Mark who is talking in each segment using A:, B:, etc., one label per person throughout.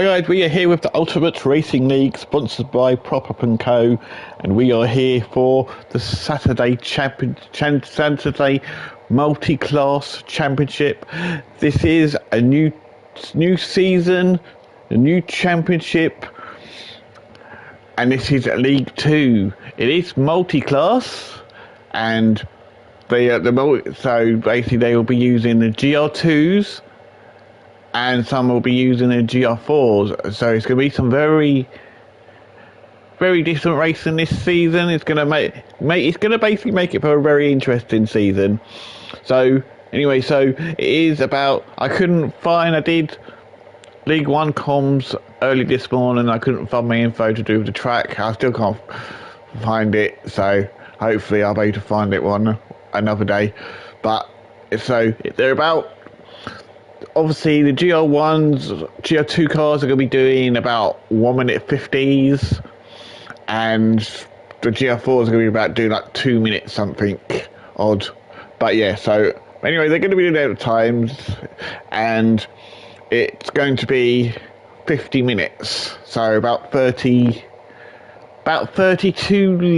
A: Hi guys, we are here with the Ultimate Racing League, sponsored by Prop & Co, and we are here for the Saturday multi-class championship. This is a new season, a new championship, and this is League 2. It is multi-class, and so basically they will be using the GR2s, and some will be using the GR4s. So it's going to be some very, very different racing this season. It's going to basically make it for a very interesting season. So anyway, so it is about, I did League 1 comms early this morning. I couldn't find my info to do with the track. I still can't find it, so hopefully I'll be able to find it one another day. But so they're about, obviously the GR2 cars are going to be doing about 1 minute 50s, and the GR4s are going to be about doing like 2 minutes something odd. But yeah, so anyway, they're going to be doing their times, and it's going to be 50 minutes, so about 32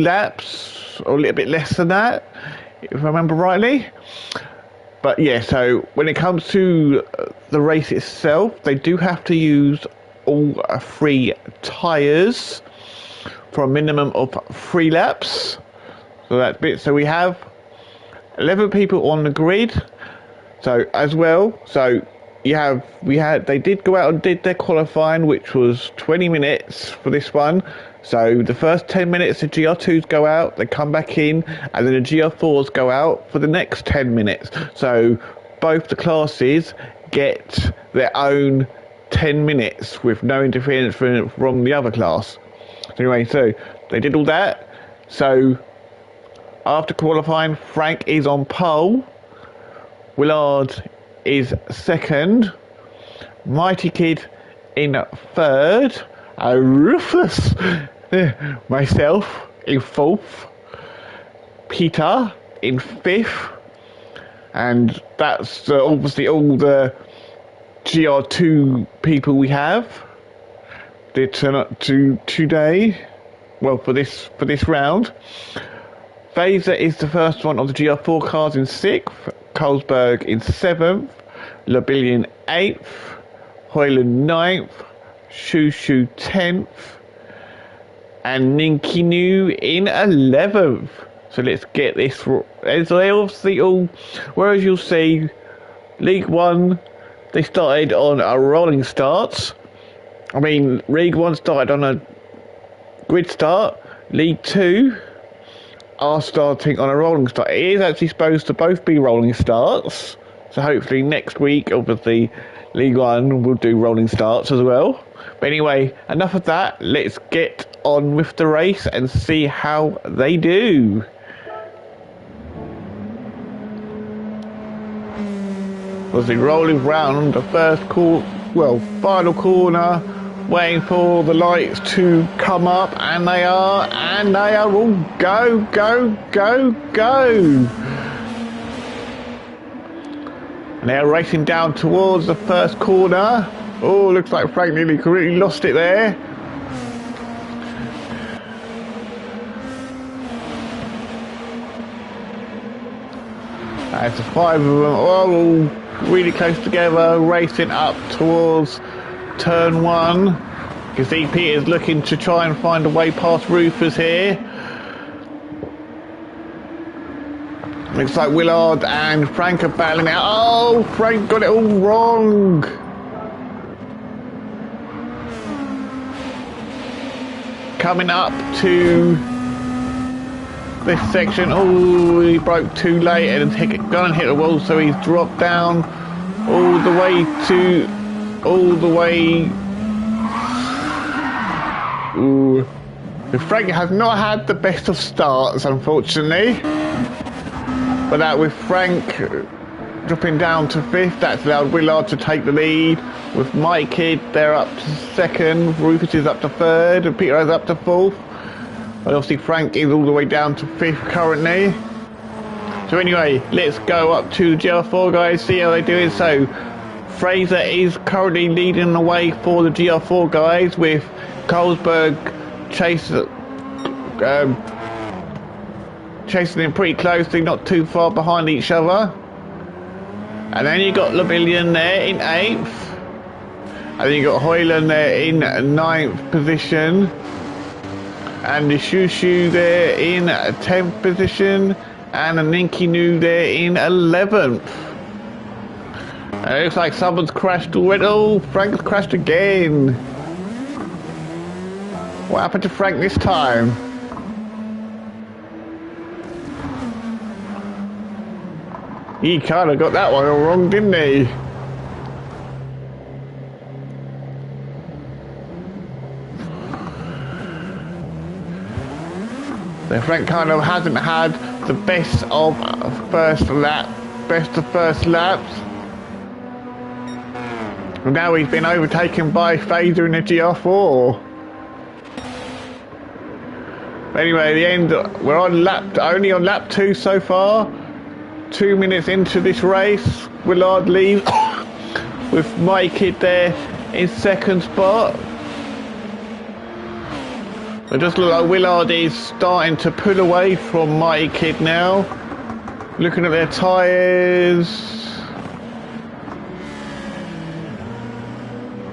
A: laps, or a little bit less than that, if I remember rightly. But yeah, so when it comes to the race itself, they do have to use all 3 tyres for a minimum of 3 laps. So that's bit. So we have 11 people on the grid. So as well, so they did go out and did their qualifying, which was 20 minutes for this one. So the first 10 minutes the GR2s go out, they come back in, and then the GR4s go out for the next 10 minutes. So both the classes get their own 10 minutes with no interference from the other class. Anyway, so they did all that. So after qualifying, Frank is on pole, Willard is second, Mighty Kid in third, Ruthless, myself in fourth, Peter in fifth, and that's obviously all the GR2 people we have. They turn up to today, well, for this round. Vaser is the first one of the GR4 cars in 6th, Colesberg in 7th, Labillion 8th, Hoyland 9th, Shushu 10th, and Ninkinu in 11th. So let's get this. So they obviously all, whereas you'll see League 1, they started on a rolling start. I mean, League 1 started on a grid start. League 2 are starting on a rolling start. It is actually supposed to both be rolling starts. So hopefully next week, obviously, League 1 will do rolling starts as well. But anyway, enough of that. Let's get on with the race and see how they do. Obviously rolling round the final corner, waiting for the lights to come up, and they are all go. And they're racing down towards the first corner. Oh, looks like Frank nearly completely lost it there. That's the 5 of them, all really close together, racing up towards turn 1. You can see Peter's looking to try and find a way past Rufus here. Looks like Willard and Frank are battling out. Oh, Frank got it all wrong. Coming up to this section. Oh, he broke too late and gone and hit the wall, so he's dropped down all the way. Ooh. Frank has not had the best of starts, unfortunately. But that with Frank dropping down to 5th, that's allowed Willard to take the lead. With Mike Kidd, they're up to 2nd, Rufus is up to 3rd, and Peter is up to 4th. But obviously Frank is all the way down to 5th currently. So anyway, let's go up to GR4 guys, see how they do it. So Fraser is currently leading the way for the GR4 guys, with Carlsberg chasing him pretty closely, not too far behind each other. And then you got Labillion there in 8th. And then you got Hoyland there in 9th position. And the Shushu there in 10th position. And the Ninky Noo there in 11th. And it looks like someone's crashed already. Oh, Frank's crashed again. What happened to Frank this time? He kind of got that one all wrong, didn't he? So Frank kind of hasn't had the best of first laps. And now he's been overtaken by Fraser in the GR4. But anyway, at the end, we're on only on lap 2 so far. 2 minutes into this race, Willard leads with my kid there in 2nd spot. It just looks like Willard is starting to pull away from Mighty Kid now. Looking at their tyres.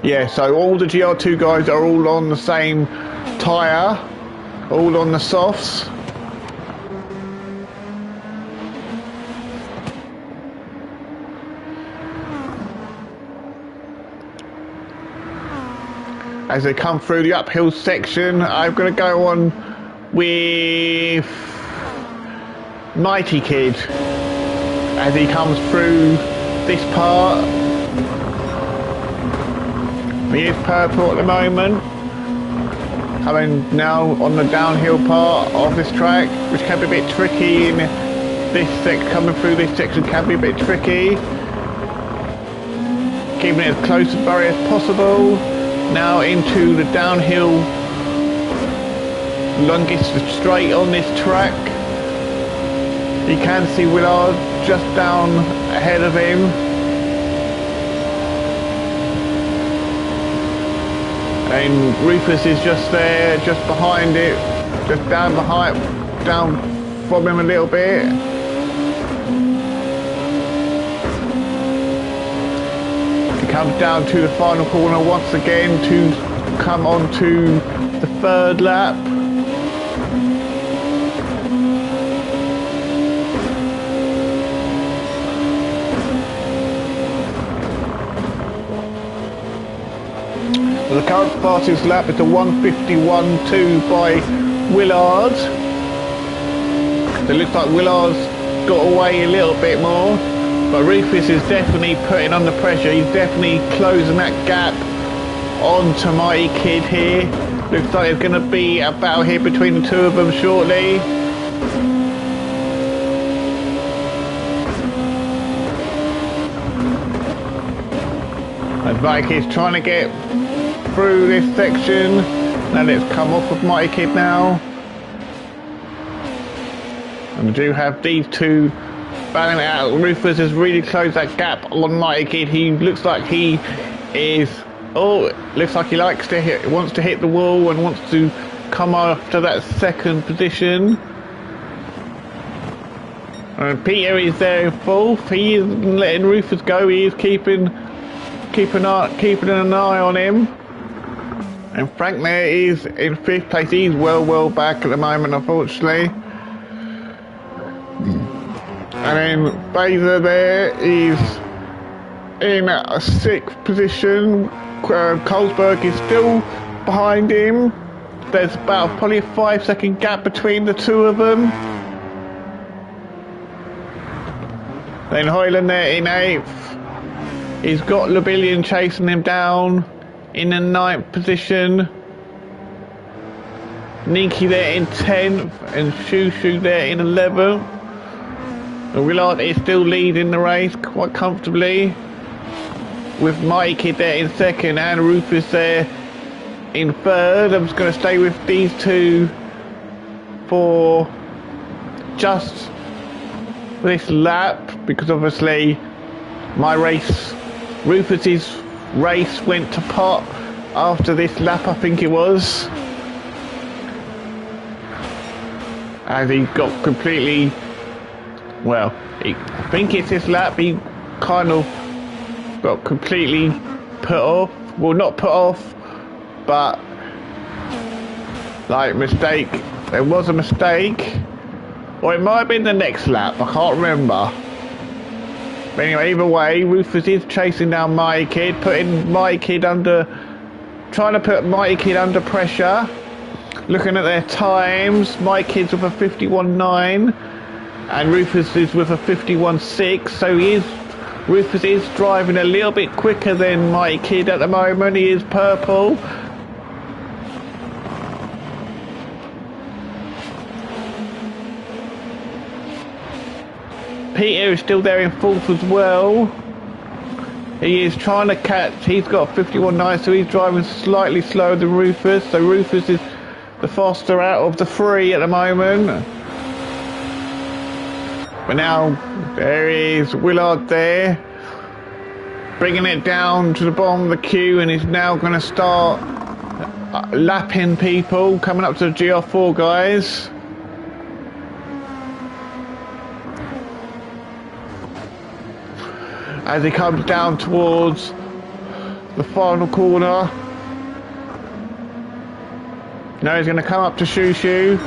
A: Yeah, so all the GR2 guys are all on the same tyre, all on the softs. As they come through the uphill section, I'm going to go on with Mighty Kid as he comes through this part. He is purple at the moment, coming now on the downhill part of this track, which can be a bit tricky in this section. Coming through this section can be a bit tricky. Keeping it as close to the barrier as possible. Now into the downhill, longest straight on this track. You can see Willard just down ahead of him. And Rufus is just there, just behind it, just down from him a little bit. He comes down to the final corner once again to come on to the 3rd lap. The current fastest lap is a 1:51.2 by Willard. So it looks like Willard's got away a little bit more, but Rufus is definitely putting on the pressure. He's definitely closing that gap onto Mighty Kid here. Looks like it's going to be a battle here between the two of them shortly. And Mighty Kid's trying to get through this section. Now let's come off with Mighty Kid now. And we do have these two battling it out. Rufus has really closed that gap on Mighty Kid. He looks like he is, looks like he likes to hit, wants to hit the wall and wants to come after that 2nd position. And Peter is there in 4th. He isn't letting Rufus go. He is keeping an eye on him. And Frank there is in 5th place. He's well back at the moment, unfortunately. And then Fraser there is in a 6th position. Carlsberg is still behind him. There's about probably a 5-second gap between the two of them. Then Hoyland there in 8th. He's got Labillion chasing him down in the 9th position. Ninky there in 10th and Shushu there in 11th. And Willard is still leading the race quite comfortably, with Mighty Kid there in 2nd and Rufus there in 3rd. I'm just going to stay with these two for just this lap, because obviously my race Rufus's race went to pot after this lap, I think it was. As he got completely, well, I think it's this lap, he kind of got completely put off. Well, not put off, but like mistake. There was a mistake. Or it might have been the next lap, I can't remember. But anyway, either way, Rufus is chasing down Mighty Kid, putting Mighty Kid under, trying to put Mighty Kid under pressure. Looking at their times, Mighty Kid's with a 51.9 and Rufus is with a 51.6, so Rufus is driving a little bit quicker than Mighty Kid at the moment. He is purple. Peter is still there in fourth as well. He is trying to catch, he's got 51.9, so he's driving slightly slower than Rufus. So Rufus is the faster out of the three at the moment. But now there is Willard there, bringing it down to the bottom of the queue, and he's now going to start lapping people, coming up to the GR4 guys. As he comes down towards the final corner. Now he's going to come up to Shoo Shoo.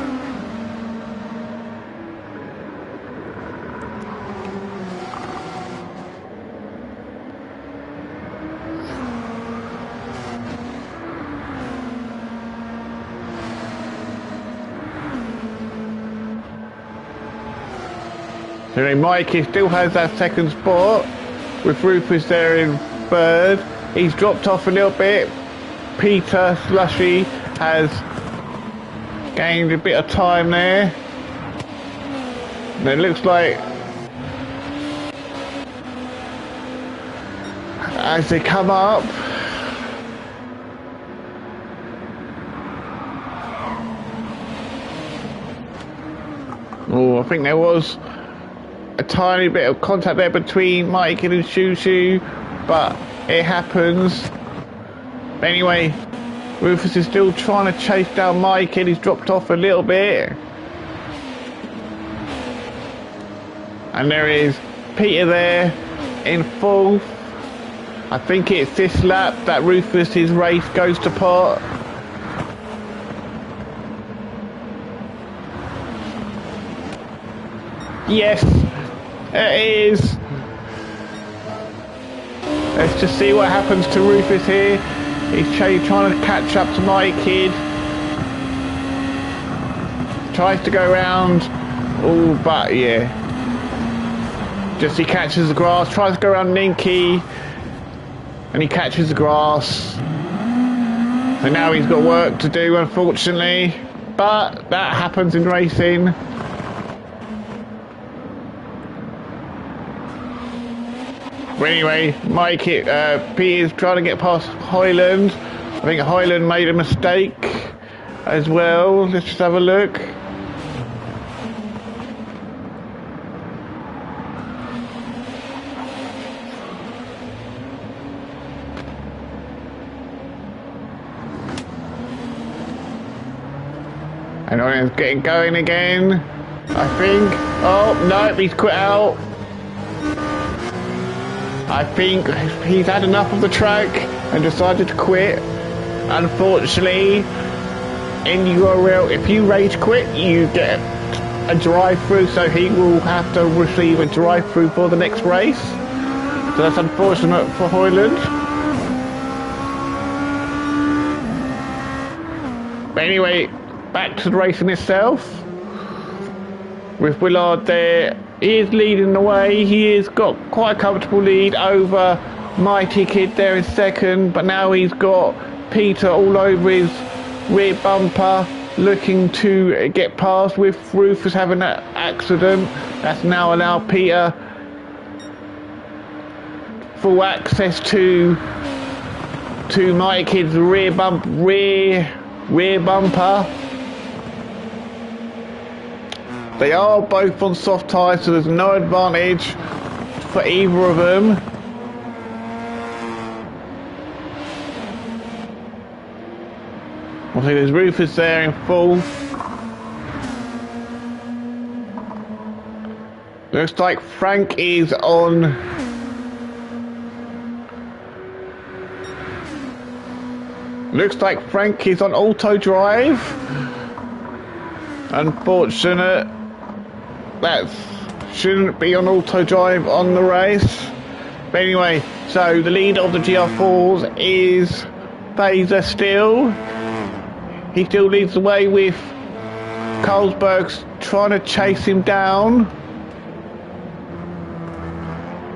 A: So Mikey still has that second spot with Rufus there in third. He's dropped off a little bit. Peter Slushy has gained a bit of time there. And it looks like as they come up, oh, I think there was a tiny bit of contact there between Mighty Kid and Shoo Shoo, but it happens. But anyway, Rufus is still trying to chase down Mighty Kid. He's dropped off a little bit. And there is Peter there in fourth. I think it's this lap that Rufus's race goes to pot. Yes, it is. Let's just see what happens to Rufus here. He's trying to catch up to Mighty Kid. Tries to go around. Oh, but yeah. Just he catches the grass. Tries to go around Ninky. And he catches the grass. So now he's got work to do, unfortunately. But that happens in racing. But anyway, Peter's trying to get past Highland. I think Highland made a mistake as well. Let's just have a look. And Highland's getting going again, I think. Oh, no, he's quit out. I think he's had enough of the track and decided to quit. Unfortunately, in URL, if you rage quit, you get a drive-through, so he will have to receive a drive-through for the next race. So that's unfortunate for Hoyland. But anyway, back to the racing itself. With Willard there, he is leading the way. He has got quite a comfortable lead over Mighty Kid there in second, but now he's got Peter all over his rear bumper, looking to get past. With Rufus having that accident, that's now allowed Peter full access to Mighty Kid's rear bumper. They are both on soft tyres, so there's no advantage for either of them. I think there's Rufus there in full. Looks like Frank is on. Looks like Frank is on auto drive. Unfortunate. That shouldn't be on auto drive on the race. But anyway, so the lead of the GR4s is Phaser still. He still leads the way with Carlsberg's trying to chase him down.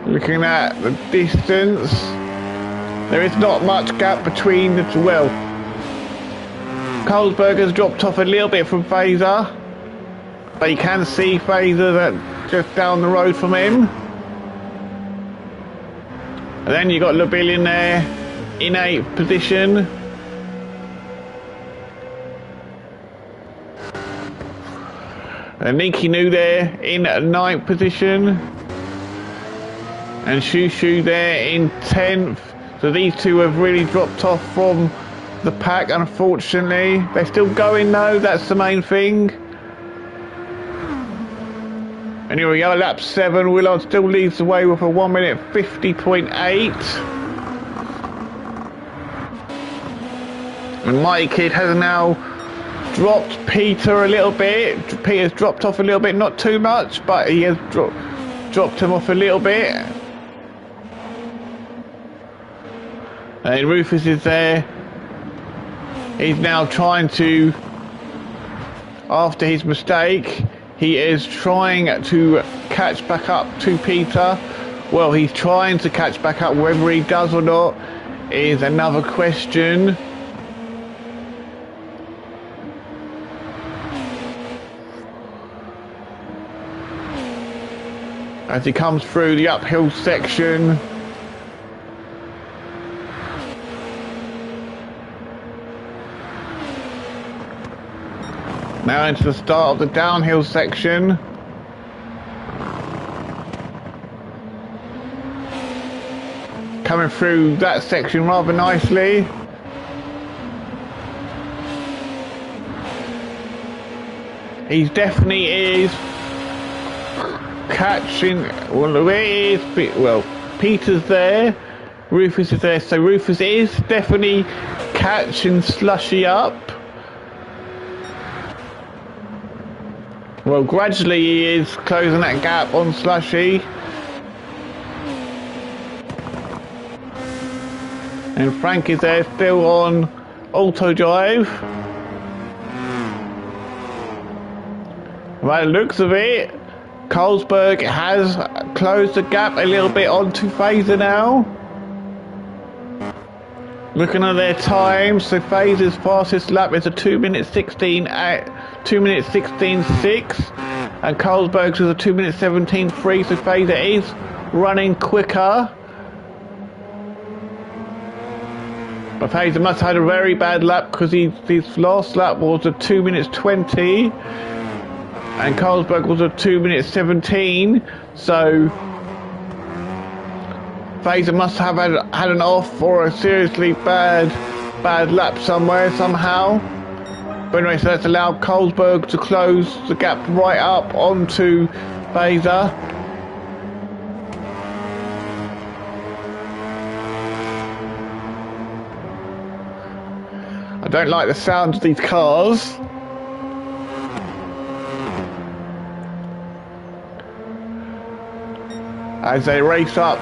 A: Looking at the distance, there is not much gap between the two. Well, Carlsberg has dropped off a little bit from Phaser, but you can see Phaser that just down the road from him. And then you got Labillion there in 8th position. And Ninky New there in 9th position. And Shoo Shoo there in 10th. So these two have really dropped off from the pack, unfortunately. They're still going though, that's the main thing. Anyway, lap 7, Willard still leads the way with a 1 minute 50.8. And Mighty Kid has now dropped Peter a little bit. Peter's dropped off a little bit, not too much, but he has dropped him off a little bit. And Rufus is there. He's now trying to, after his mistake, he is trying to catch back up to Peter. Well, he's trying to catch back up. Whether he does or not is another question. As he comes through the uphill section. Now into the start of the downhill section. Coming through that section rather nicely. He definitely is catching, well, Peter's there, Rufus is there, so Rufus is definitely catching Slushy up. Well, gradually he is closing that gap on Slushy. And Frank is there still on auto drive. By the looks of it, Carlsberg has closed the gap a little bit onto Phaser now. Looking at their time, so Phaser's fastest lap is a 2 minute 16 at 2 minutes 16.6, and Carlsberg's is a 2 minute 17.3. So Phaser is running quicker. But Phaser must have had a very bad lap because his last lap was a 2 minutes 20. And Carlsberg was a 2 minutes 17, so Phaser must have had an off or a seriously bad lap somewhere, somehow. But anyway, so that's allowed Carlsberg to close the gap right up onto Phaser. I don't like the sound of these cars. As they race up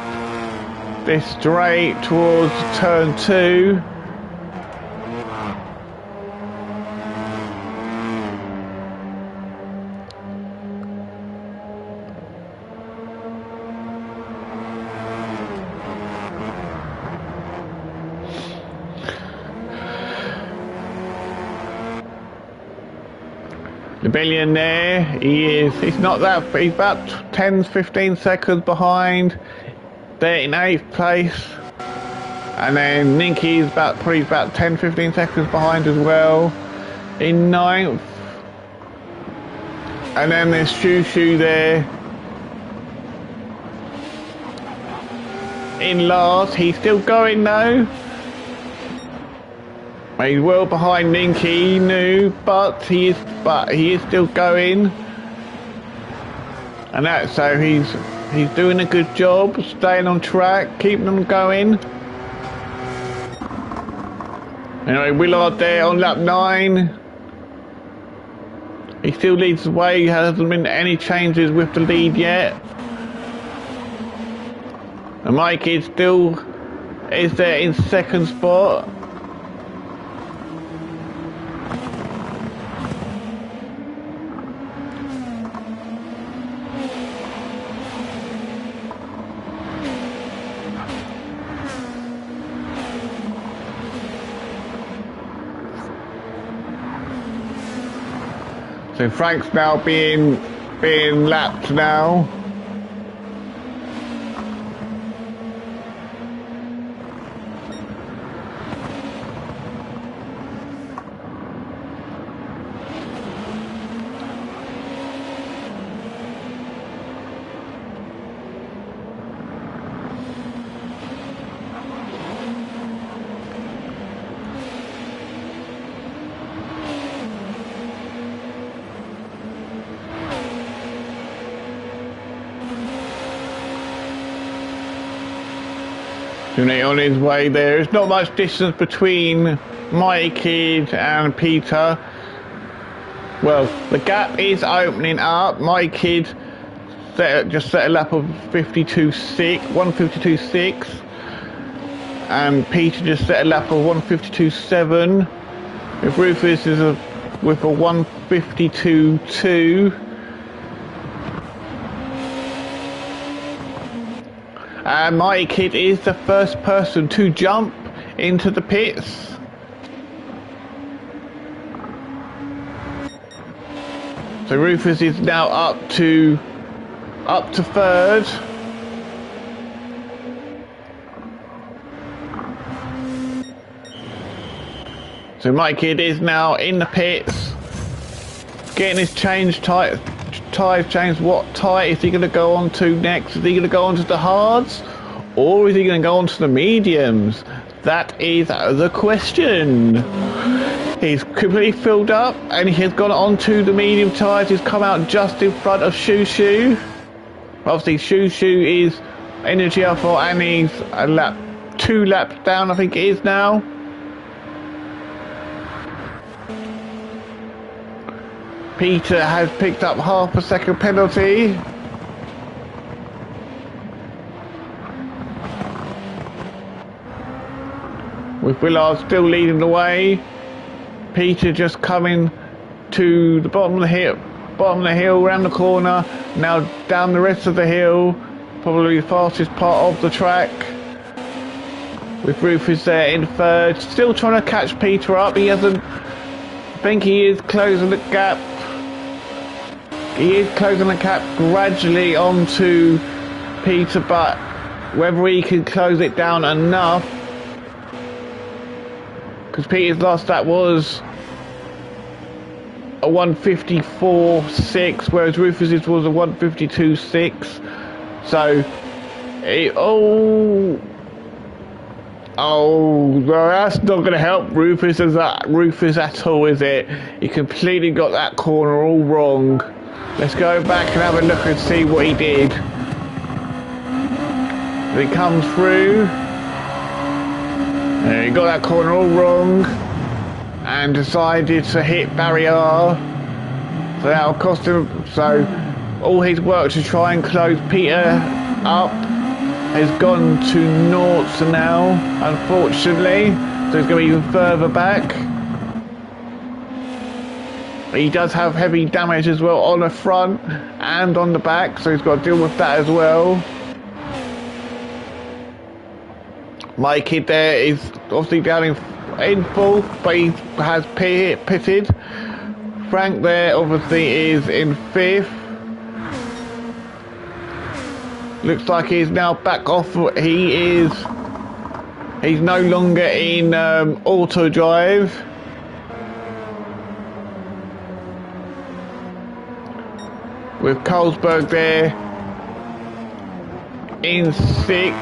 A: this straight towards turn 2. The billionaire, he's not that, he's about 10-15 seconds behind. They're in 8th place. And then Ninky is probably about 10-15 seconds behind as well. In 9th. And then there's Shoo Shoo there. In last, he's still going though. He's well behind Ninky Nu, but he is still going. And that's so he's doing a good job, staying on track, keeping them going. Anyway, Willard there on lap 9. He still leads the way, hasn't been any changes with the lead yet. And Mike is still there in second spot. So Frank's now being lapped now. On his way there. There's not much distance between my kid and Peter. Well, the gap is opening up. My kid just set a lap of 152.6, and Peter just set a lap of 152.7. If Rufus is with a 152.2. And my kid is the first person to jump into the pits. So Rufus is now up to third. So my kid is now in the pits, getting his tyres changed. What tyre is he going to go on to next? Is he going to go on to the hards, or is he going to go on to the mediums? That is the question. He's completely filled up, and he has gone on to the medium tyres. He's come out just in front of Shoo Shoo. Obviously, Shoo Shoo is Energy Alpha, and he's two laps down, I think it is now. Peter has picked up half a second penalty. With Willard still leading the way. Peter just coming to the bottom of the hill, around the corner, now down the rest of the hill, probably the fastest part of the track. With Rufus there in third, still trying to catch Peter up. He hasn't. I think he is closing the gap. He is closing the gap gradually onto Peter, but whether he can close it down enough, because Peter's last lap was a 154.6, whereas Rufus's was a 152.6. So, well, that's not going to help Rufus at all, is it? He completely got that corner all wrong. Let's go back and have a look and see what he did. He comes through. He got that corner all wrong and decided to hit barrier. So that'll cost him. So all his work to try and close Peter up has gone to naught now, unfortunately. So he's going to be even further back. He does have heavy damage as well on the front and on the back, so he's got to deal with that as well. My kid there is obviously down in fourth, but he has pitted. Frank there obviously is in fifth. Looks like he's now back off. He's no longer in auto drive. With Carlsberg there in sixth.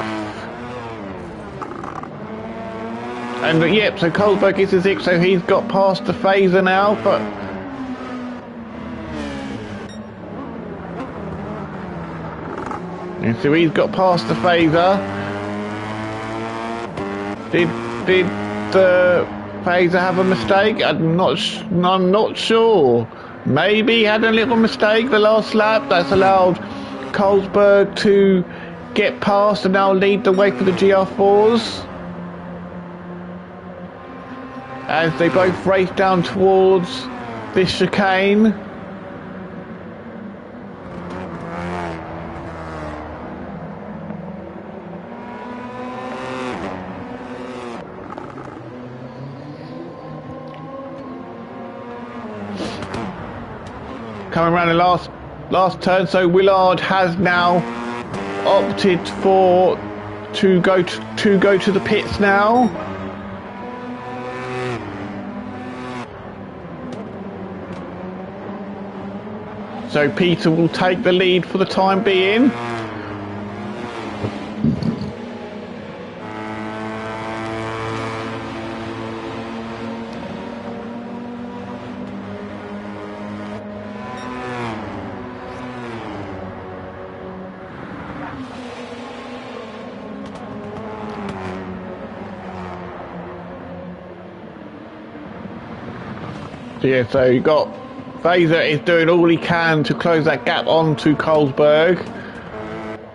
A: And yep, so Kohlberg is the 6th, so he's got past the phaser now, but and so he's got past the phaser. Did the phaser have a mistake? I'm not sure. Maybe he had a little mistake the last lap. That's allowed Kohlberg to get past and now lead the way for the GR4s. As they both race down towards this chicane. Coming around the last turn, so Willard has now opted to go to the pits now. So Peter will take the lead for the time being. Yeah, so you got Phaser is doing all he can to close that gap onto Kohlberg.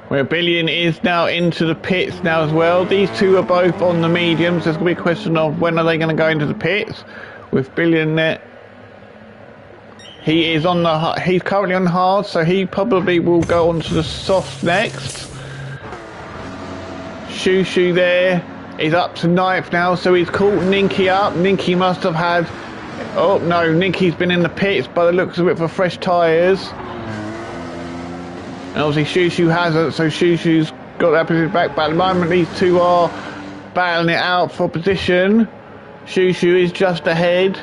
A: Where Billion is now into the pits now as well. These two are both on the mediums. There's going to be a question of when are they going to go into the pits. With Billion there, he's currently on hard, so he probably will go on to the soft next. Shushu there is up to 9th now, so he's caught Ninky up. Ninky must have had... Oh no, Ninky's been in the pits by the looks of it for fresh tyres. And obviously Shushu hasn't, so Shushu's got that position back. But at the moment these two are battling it out for position. Shushu is just ahead.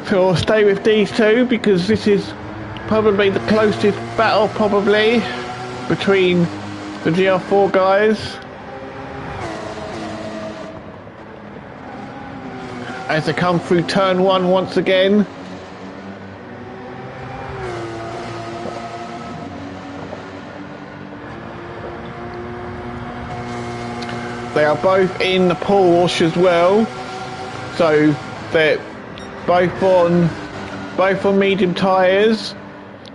A: So I'll stay with these two because this is probably the closest battle probably between the GR4 guys. As they come through turn 1 once again. They are both in the Porsche as well, so they're both on medium tyres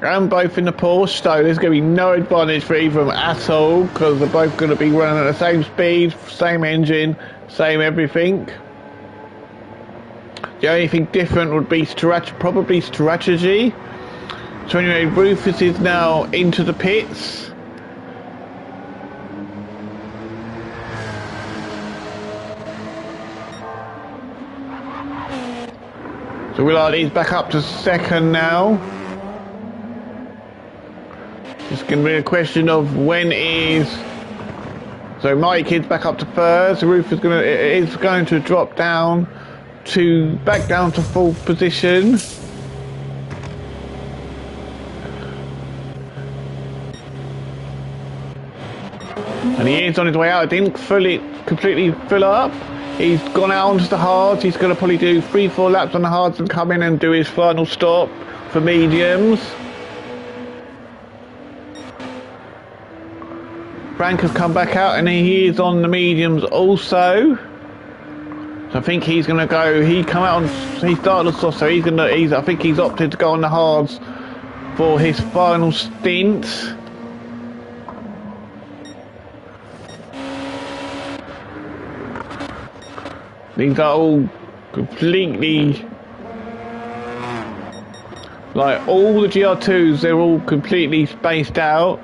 A: and both in the Porsche, so there's going to be no advantage for either of them at all because they're both going to be running at the same speed, same engine, same everything. The only thing different would be probably strategy. So anyway, Rufus is now into the pits. So Willard is back up to 2nd now. It's going to be a question of when is... So Mike is back up to 3rd. So Rufus is going to drop down back down to 4th position. And he is on his way out. It didn't completely fill up. He's gone out onto the hards. He's going to probably do 3-4 laps on the hards and come in and do his final stop for mediums. Frank has come back out and he is on the mediums also. So I think he's going to go. He started the soft, so I think he's opted to go on the hards for his final stint. These are all completely, like all the GR2s, they're all completely spaced out,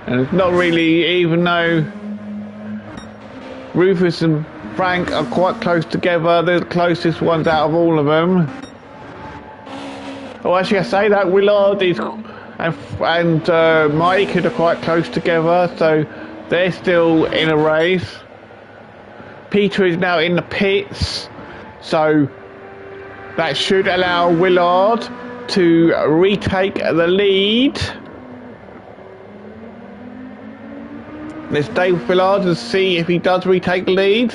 A: and it's not really, even though Rufus and Frank are quite close together, they're the closest ones out of all of them. Oh, actually I say that, Willard is, and Mike are quite close together, so they're still in a race. Peter is now in the pits, so that should allow Willard to retake the lead. Let's stay with Willard and see if he does retake the lead.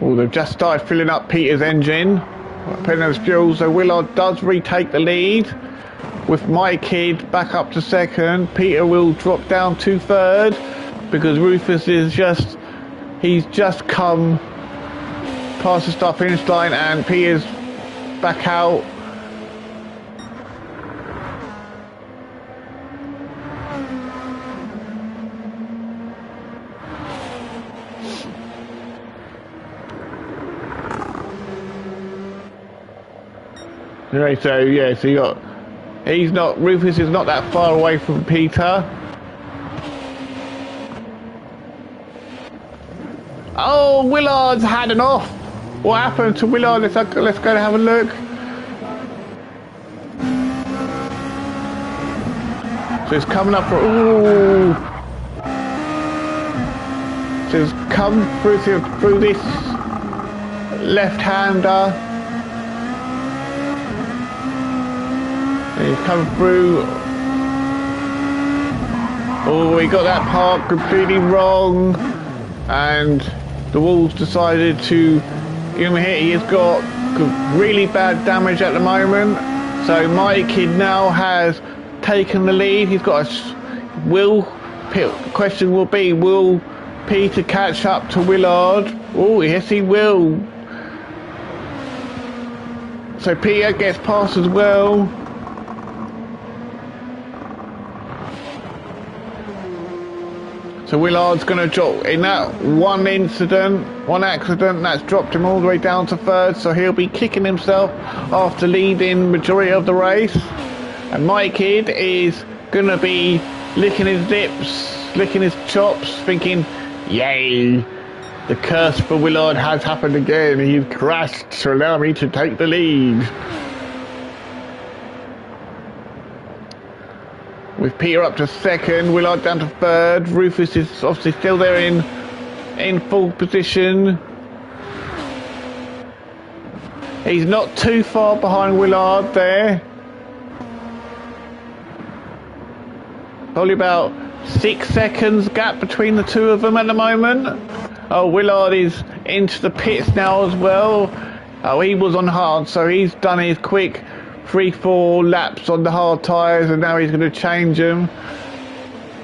A: Oh, they've just started filling up Peter's engine. Putting those fuels, so Willard does retake the lead. With my kid back up to second, Peter will drop down to third because Rufus is he's just come past the start finish line and Peter's back out. Right, so yeah, so you got Rufus is not that far away from Peter. Oh, Willard's had an off. What happened to Willard? Let's go and have a look. So it's coming up for ooh. So it's come through this left-hander. He's come through. Oh, he got that part completely wrong, and the Wolves decided to give him a hit. He has got really bad damage at the moment. So my kid now has taken the lead. He's got question will be, will Peter catch up to Willard? Oh, yes he will. So Peter gets past as well. So Willard's going to drop in that one accident that's dropped him all the way down to third, so he'll be kicking himself after leading majority of the race. And my kid is going to be licking his lips, licking his chops, thinking, yay, the curse for Willard has happened again. He's crashed to allow me to take the lead. With Peter up to second, Willard down to third. Rufus is obviously still there in full position. He's not too far behind Willard there. Probably about 6 seconds gap between the two of them at the moment. Oh, Willard is into the pits now as well. Oh, he was on hard, so he's done his quick 3-4 laps on the hard tyres, and now he's going to change them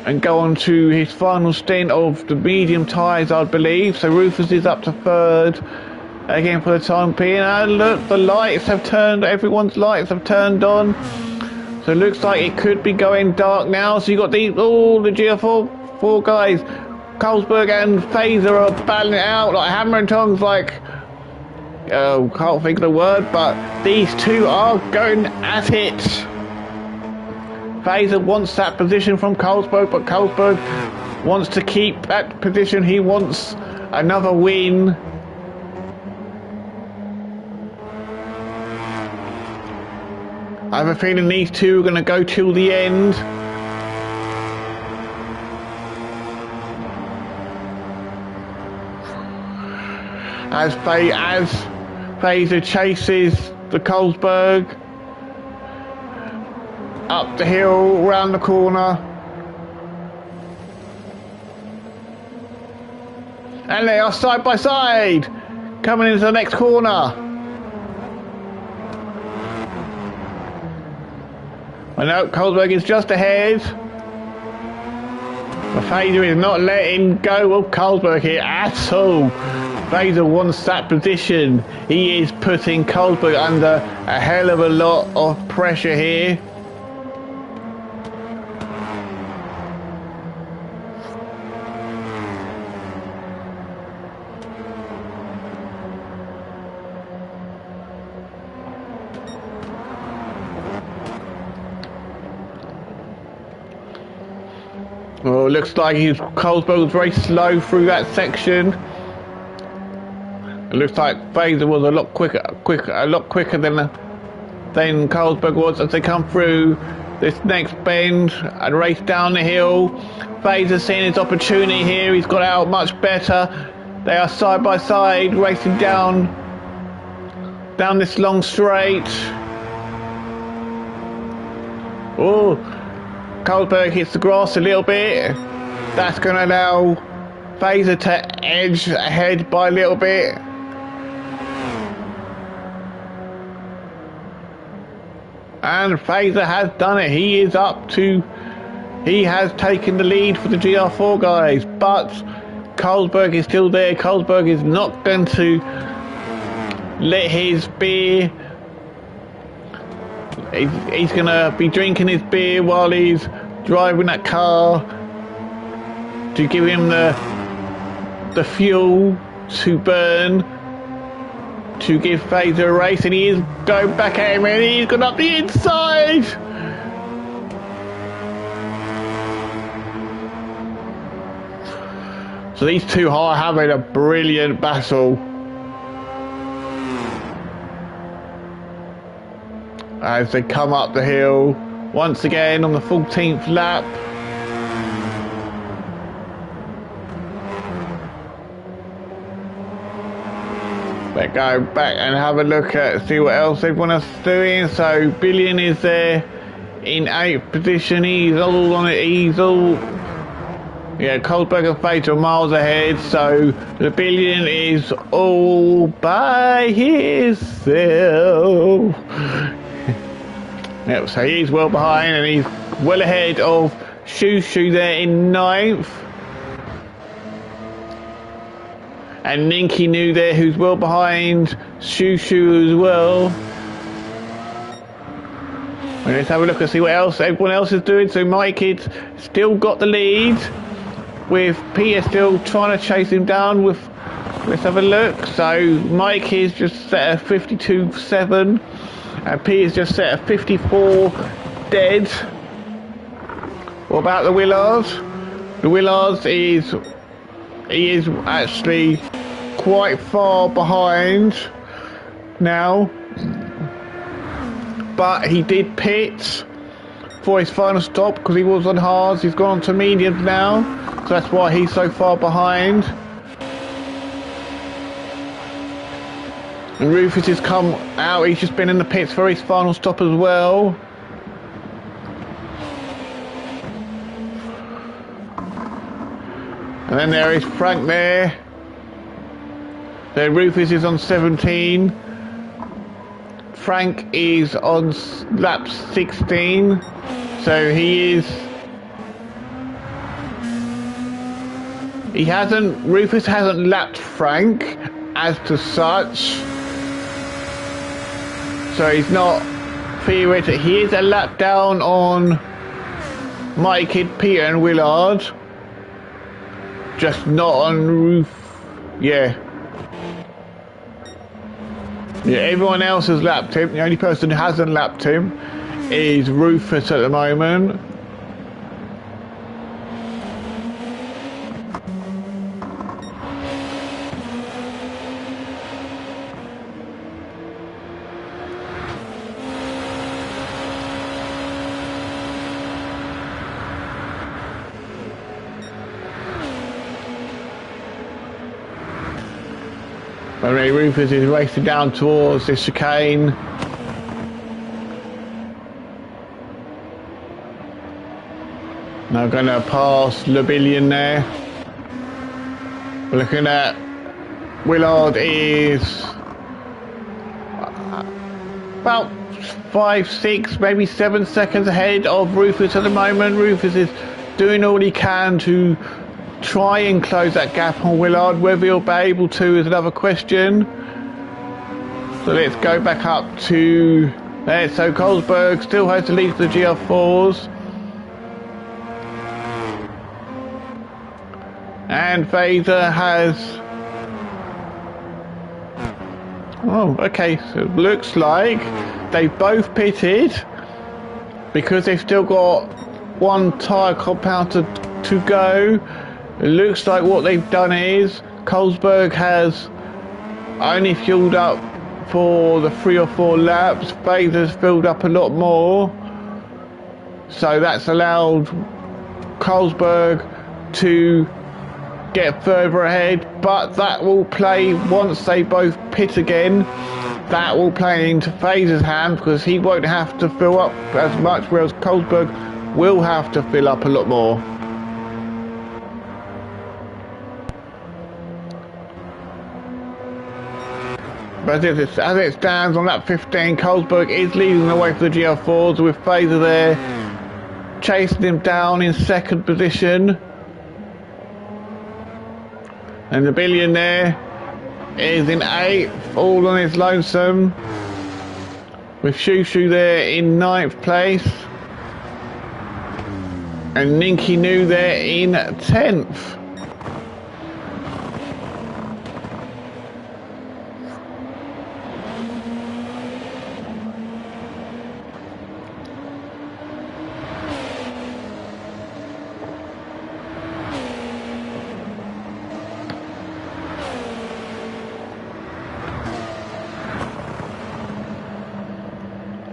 A: and go on to his final stint of the medium tyres, I believe. So Rufus is up to third again for the time being. And look, the lights have turned, everyone's lights have turned on. So it looks like it could be going dark now. So you got the GR4 four guys, Carlsberg and Phaser are battling it out like hammer and tongs, like can't think of the word, but these two are going at it. Phaser wants that position from Carlsberg, but Carlsberg wants to keep that position. He wants another win. I have a feeling these two are going to go till the end. As Phaser chases the Carlsberg up the hill, round the corner, and they are side by side coming into the next corner. I know Carlsberg is just ahead, but Phaser is not letting go of Carlsberg here at all. Phaser wants that position. He is putting Carlsberg under a hell of a lot of pressure here. Well, it looks like Carlsberg was very slow through that section. It looks like Phaser was a lot quicker than Carlsberg was as they come through this next bend and race down the hill. Fraser's seen his opportunity here. He's got out much better. They are side by side racing down this long straight. Oh, Kohlberg hits the grass a little bit. That's going to allow Fraser to edge ahead by a little bit. And Fraser has done it. He has taken the lead for the GR4 guys, but Kohlberg is still there. Kohlberg is not going to let his beer. He's going to be drinking his beer while he's driving that car to give him the fuel to burn to give Fraser a race, and he is going back at him, and he's gone up the inside. So these two are having a brilliant battle. As they come up the hill once again on the 14th lap. Let's go back and have a look at, see what else everyone else is doing. So Billion is there in 8th position. He's all on it. Yeah, Kohlberg and Fraser are miles ahead. So the Billion is all by himself. Yep, so he's well behind, and he's well ahead of Shushu there in 9th. And Ninky New there, who's well behind Shushu as well. And let's have a look and see what else everyone else is doing. So My Kid's still got the lead, with Peter still trying to chase him down. Let's have a look. So Mike is just set at 52.7, and Peter's just set at 54 dead. What about the Willards? The Willards he is actually quite far behind now, but he did pit for his final stop because he was on hards. He's gone on to mediums now, so that's why he's so far behind. And Rufus has come out. He's just been in the pits for his final stop as well. And then there is Frank there. Then Rufus is on 17. Frank is on lap 16. So Rufus hasn't lapped Frank as to such. So he's not theoretic. He is a lap down on Mighty Kid, Peter and Willard. Just not on Roof. Yeah, everyone else has lapped him. The only person who hasn't lapped him is Rufus at the moment. Rufus is racing down towards the chicane. Now going to pass Le Billion there. We're looking at Willard is about 5, 6, maybe 7 seconds ahead of Rufus at the moment. Rufus is doing all he can to try and close that gap on Willard. Whether he'll be able to is another question. So let's go back up to there. So Kohlberg still has the lead for the GR4s. And Fraser has... Oh, okay. So it looks like they've both pitted because they've still got one tyre compound to go. It looks like what they've done is Kohlberg has only fueled up for the 3 or 4 laps. Fraser's filled up a lot more. So that's allowed Carlsberg to get further ahead, but that will play once they both pit again. That will play into Fraser's hand because he won't have to fill up as much, whereas Carlsberg will have to fill up a lot more. But as it stands on lap 15, Carlsberg is leading the way for the GR4s with Fraser there chasing him down in second position. And the billionaire is in 8th, all on his lonesome, with Shushu there in 9th place, and Ninky New there in 10th.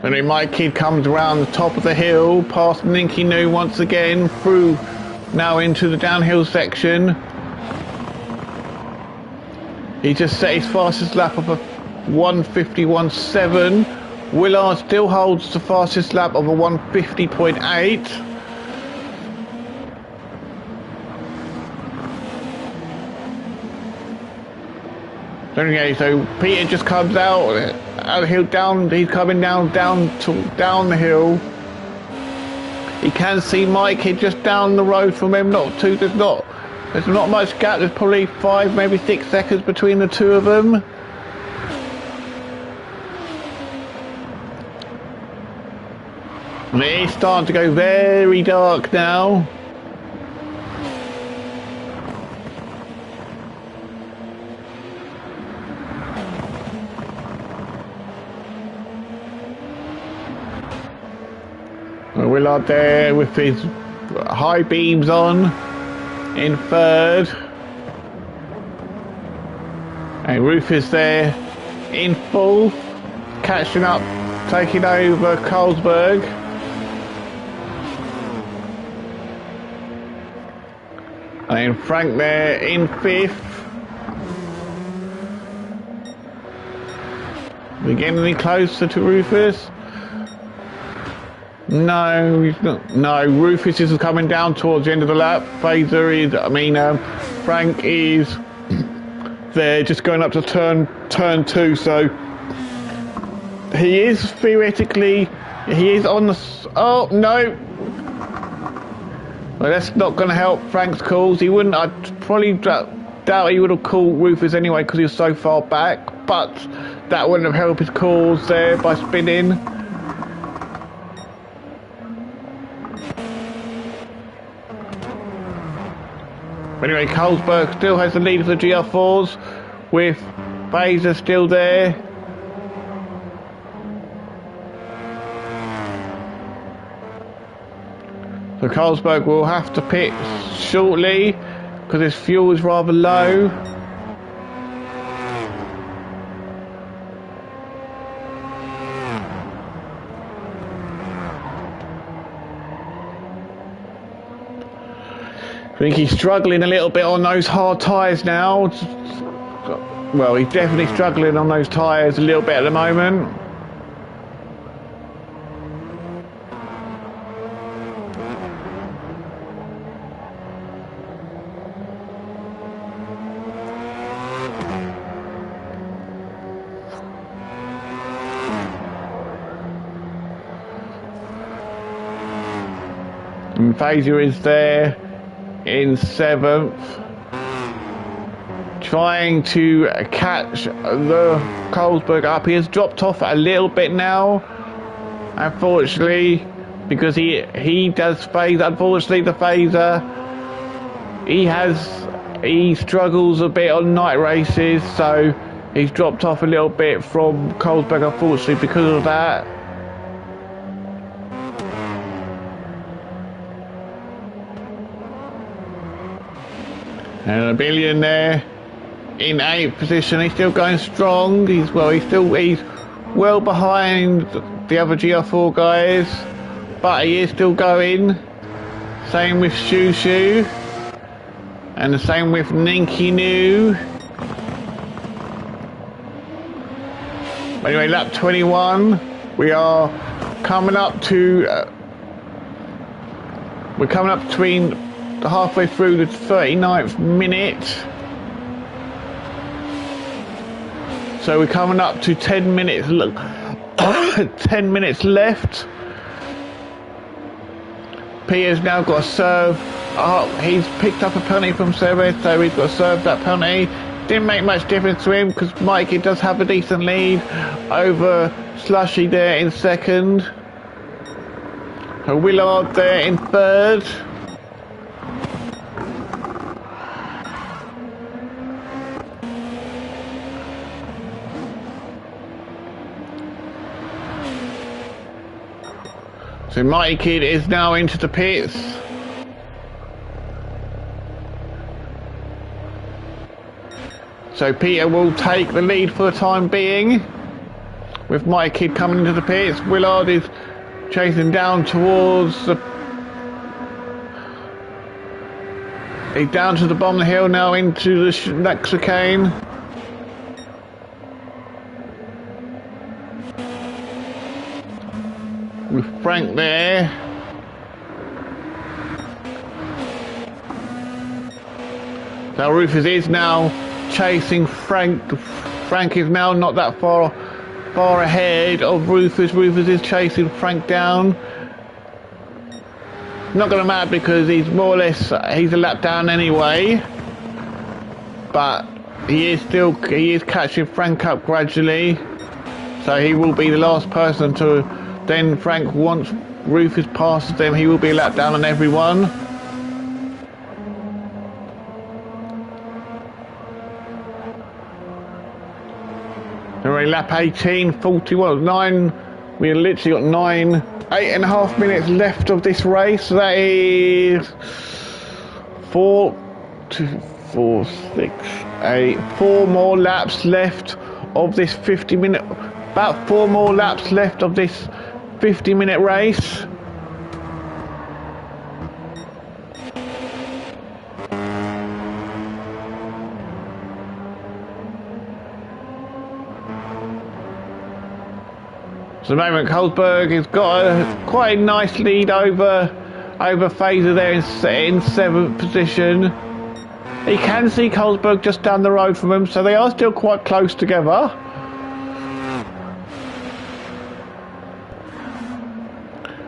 A: And then my kid comes around the top of the hill, past Ninky New once again, through now into the downhill section. He just set his fastest lap of a 1:51.7. Willard still holds the fastest lap of a 1:50.8. Okay, so Peter just comes out the hill down. He's coming down the hill. He can see Mikey just down the road from him. There's not much gap. There's probably 5, maybe 6 seconds between the two of them. And it is starting to go very dark now. Willard there with his high beams on in 3rd, and Rufus there in 4th, catching up, taking over Carlsberg. And then Frank there in 5th. We're getting any closer to Rufus? No, he's not. No, Rufus is coming down towards the end of the lap. Fraser is, Frank is there just going up to turn 2, so he is theoretically, he is on the, oh no. Well, that's not going to help Frank's calls. He wouldn't, I'd probably doubt he would have called Rufus anyway because he was so far back, but that wouldn't have helped his calls there by spinning. Anyway, Carlsberg still has the lead of the GR4s, with Fraser still there. So Carlsberg will have to pit shortly because his fuel is rather low. I think he's struggling a little bit on those hard tyres now. Well, he's definitely struggling on those tyres a little bit at the moment. And Fraser is there in 7th, trying to catch the Carlsberg up. He has dropped off a little bit now, unfortunately, because he does phase. Unfortunately, the phaser, he struggles a bit on night races, so he's dropped off a little bit from Carlsberg, unfortunately, because of that. And a billion there in 8th position. He's still going strong. He's well behind the other GR4 guys, but he is still going. Same with Shushu. And the same with Ninky Noo. Anyway, lap 21. We are coming up to... we're coming up between halfway through the 39th minute. So we're coming up to 10 minutes. 10 minutes left. Peter's now got to serve. He's picked up a penalty from service, so he's got to serve that penalty. Didn't make much difference to him because Mikey does have a decent lead over Slushy there in second. Willard there in third. So Mighty Kid is now into the pits. So Peter will take the lead for the time being. With Mighty Kid coming into the pits, Willard is chasing down towards the... He's down to the bottom of the hill now into the next chicane. With Frank there. Now Rufus is now chasing Frank. Frank is now not that far ahead of Rufus. Rufus is chasing Frank down. Not going to matter because he's more or less he's a lap down anyway. But he is catching Frank up gradually. So he will be the last person to. Then Frank, once Rufus passes them, he will be a lap down on everyone. Anyway, lap 18, 41, 9. We literally got 8.5 minutes left of this race. So that is 4 more laps left of this 50-minute. About 4 more laps left of this 50-minute race. So at the moment, Colesberg has got quite a nice lead over Fazer there in 7th position. He can see Colesberg just down the road from him, so they are still quite close together.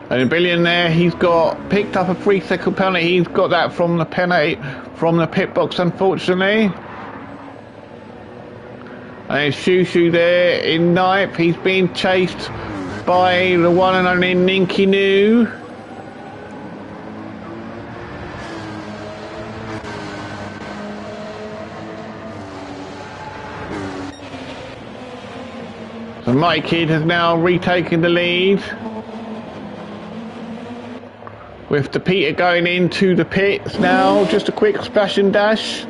A: And Billion there, he's picked up a 3-second penalty. He's got that from the penalty from the pit box, unfortunately. And Shushu there in 9th. He's being chased by the one and only Ninky Noo. So Mighty Kid has now retaken the lead. With the Peter going into the pits now, just a quick splash and dash.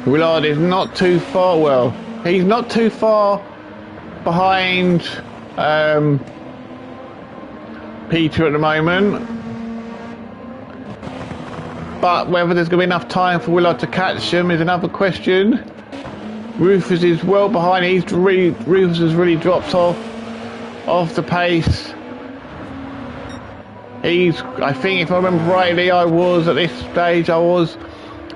A: Willard is not too far, well, he's not too far behind Peter at the moment. But whether there's going to be enough time for Willard to catch him is another question. Rufus is well behind. Rufus has really dropped off the pace. I think if I remember rightly, at this stage, I was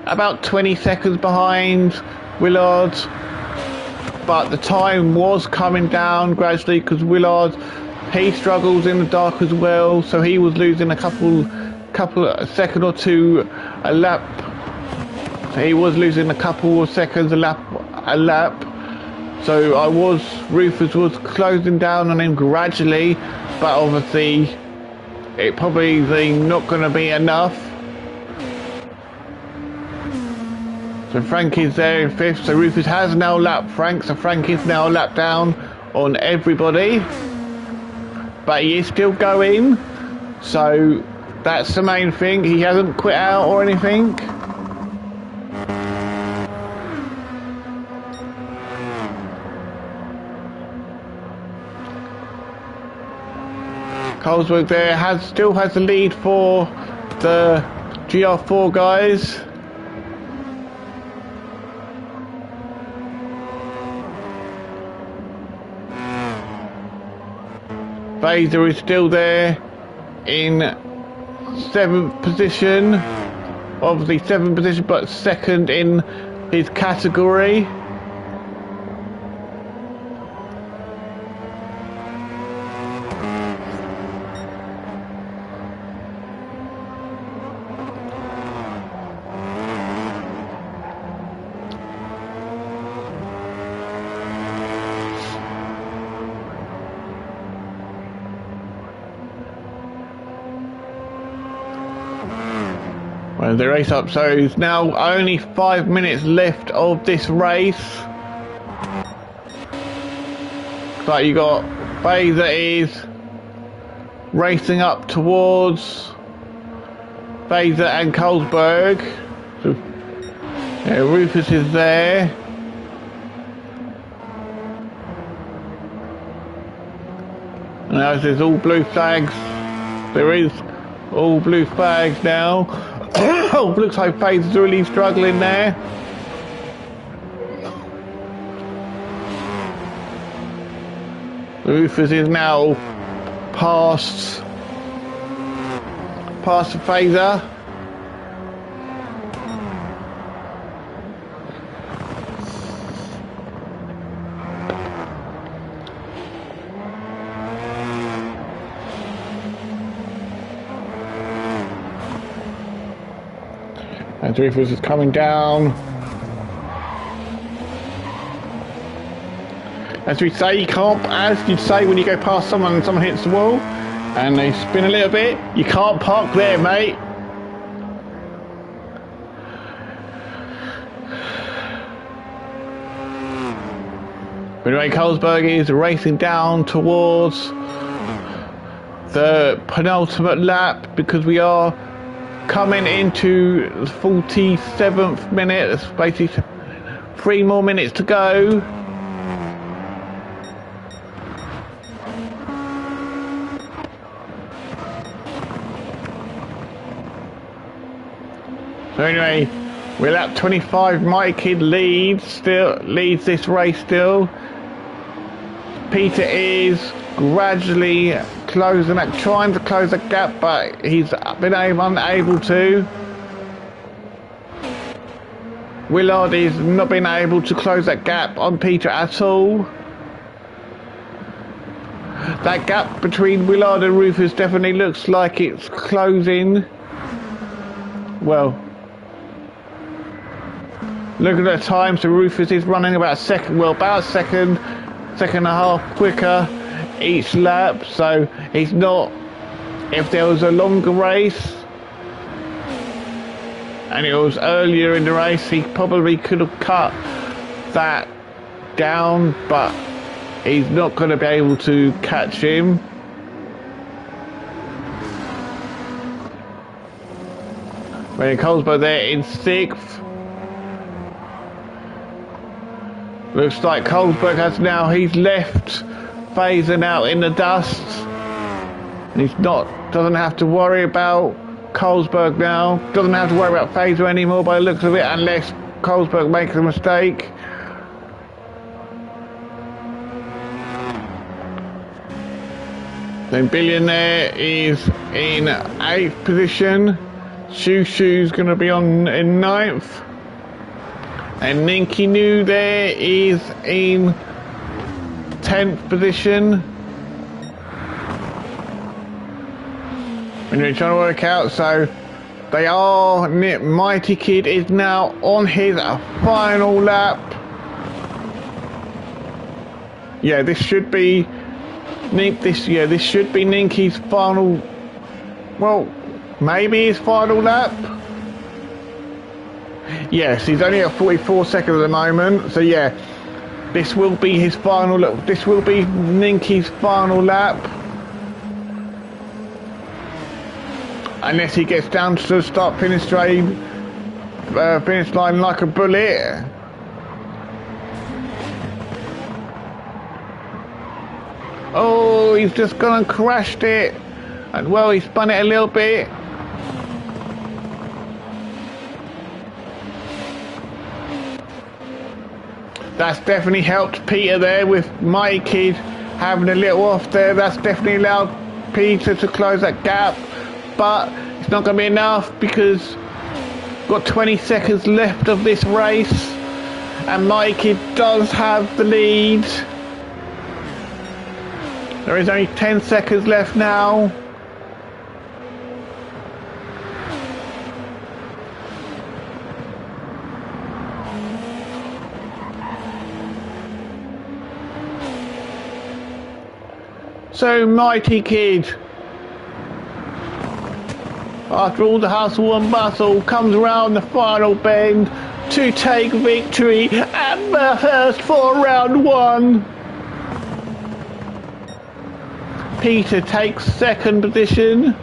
A: about 20 seconds behind Willard. But the time was coming down gradually because Willard, he struggles in the dark as well. So he was losing a a second or two a lap. So he was losing a couple of seconds a lap. So Rufus was closing down on him gradually, but obviously it probably not going to be enough. So Frank is there in 5th. So Rufus has now lapped Frank. So Frank is now a lap down on everybody, but he is still going. So that's the main thing. He hasn't quit out or anything. Colesberg there still has the lead for the GR4 guys. Vader is still there in 7th position, obviously 7th position, but second in his category. Well, the race up, so it's now only 5 minutes left of this race. But you got Faye that is racing up towards Fazer and Colesberg. So, yeah, Rufus is there. And now there's all blue flags. There is all blue flags now. Oh, looks like Fazer's really struggling there. Rufus is now past the Fazer. And Rufus is coming down. As we say, you can't, as you'd say when you go past someone and someone hits the wall and they spin a little bit, you can't park there, mate. But anyway, Colesberg is racing down towards the penultimate lap because we are coming into the 47th minute. It's basically 3 more minutes to go. So anyway, we're at 25. My Kid leads this race still. Peter is gradually trying to close the gap, but he's been unable to. Willard is not been able to close that gap on Peter at all. That gap between Willard and Rufus definitely looks like it's closing. Well, look at the time, so Rufus is running about a second and a half quicker each lap, so he's not, if there was a longer race and it was earlier in the race, he probably could have cut that down, but he's not going to be able to catch him. When Colesberg there in 6th. Looks like Colesberg he's left Fazer now in the dust. And doesn't have to worry about Colesberg now. Doesn't have to worry about Fazer anymore by the looks of it, unless Colesberg makes a mistake. Then Billionaire is in 8th position. Shoo-Shoo's going to be in 9th. And Ninky New there is in 10th position. When you're trying to work out, so they are. Mighty Kid is now on his final lap. Yeah, this should be this should be Ninky's final. Well, maybe his final lap. Yes, he's only at 44 seconds at the moment, so yeah, this will be his final lap. This will be Ninky's final lap. unless he gets down to the start finish line like a bullet. Oh, he's just gone and crashed it, and well, he spun it a little bit. That's definitely helped Peter there with my kid having a little off there. That's definitely allowed Peter to close that gap, but it's not going to be enough because we've got 20 seconds left of this race and my kid does have the lead. There is only 10 seconds left now. So Mighty Kid, after all the hustle and bustle, comes around the final bend to take victory at the first for round one. Peter takes second position.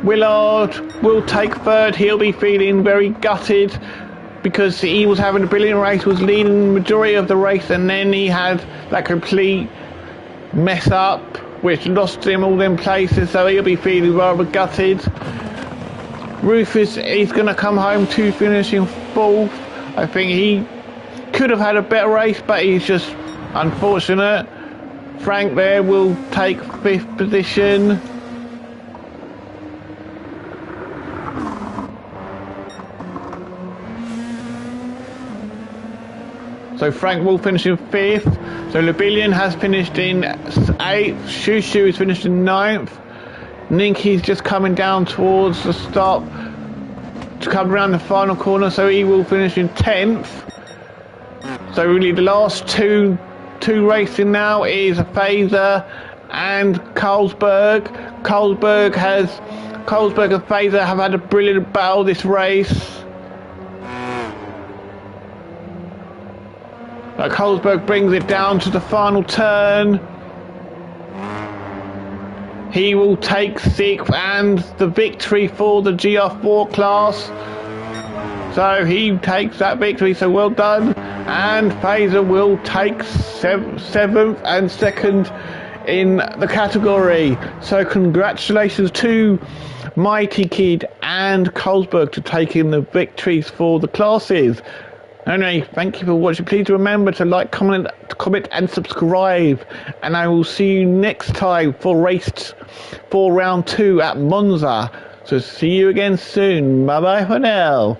A: Willard will take third. He'll be feeling very gutted because he was having a brilliant race, was leading the majority of the race, and then he had that complete mess up which lost him all them places, so he'll be feeling rather gutted. Rufus is going to come home to finishing fourth. I think he could have had a better race, but he's just unfortunate. Frank there will take fifth position. So Frank will finish in fifth. So Lebillion has finished in eighth. Shushu is finished in ninth. Ninky's just coming down towards the stop to come around the final corner, so he will finish in 10th. So really the last two racing now is Phaser and Carlsberg. Carlsberg and Phaser have had a brilliant battle this race. Carlsberg brings it down to the final turn. He will take sixth and the victory for the GR4 class. So he takes that victory, so well done. And Phaser will take seventh and second in the category. So congratulations to Mighty Kid and Carlsberg to taking the victories for the classes. Anyway, thank you for watching. Please remember to like, comment and subscribe. And I will see you next time for round 2 at Monza. So see you again soon. Bye bye for now.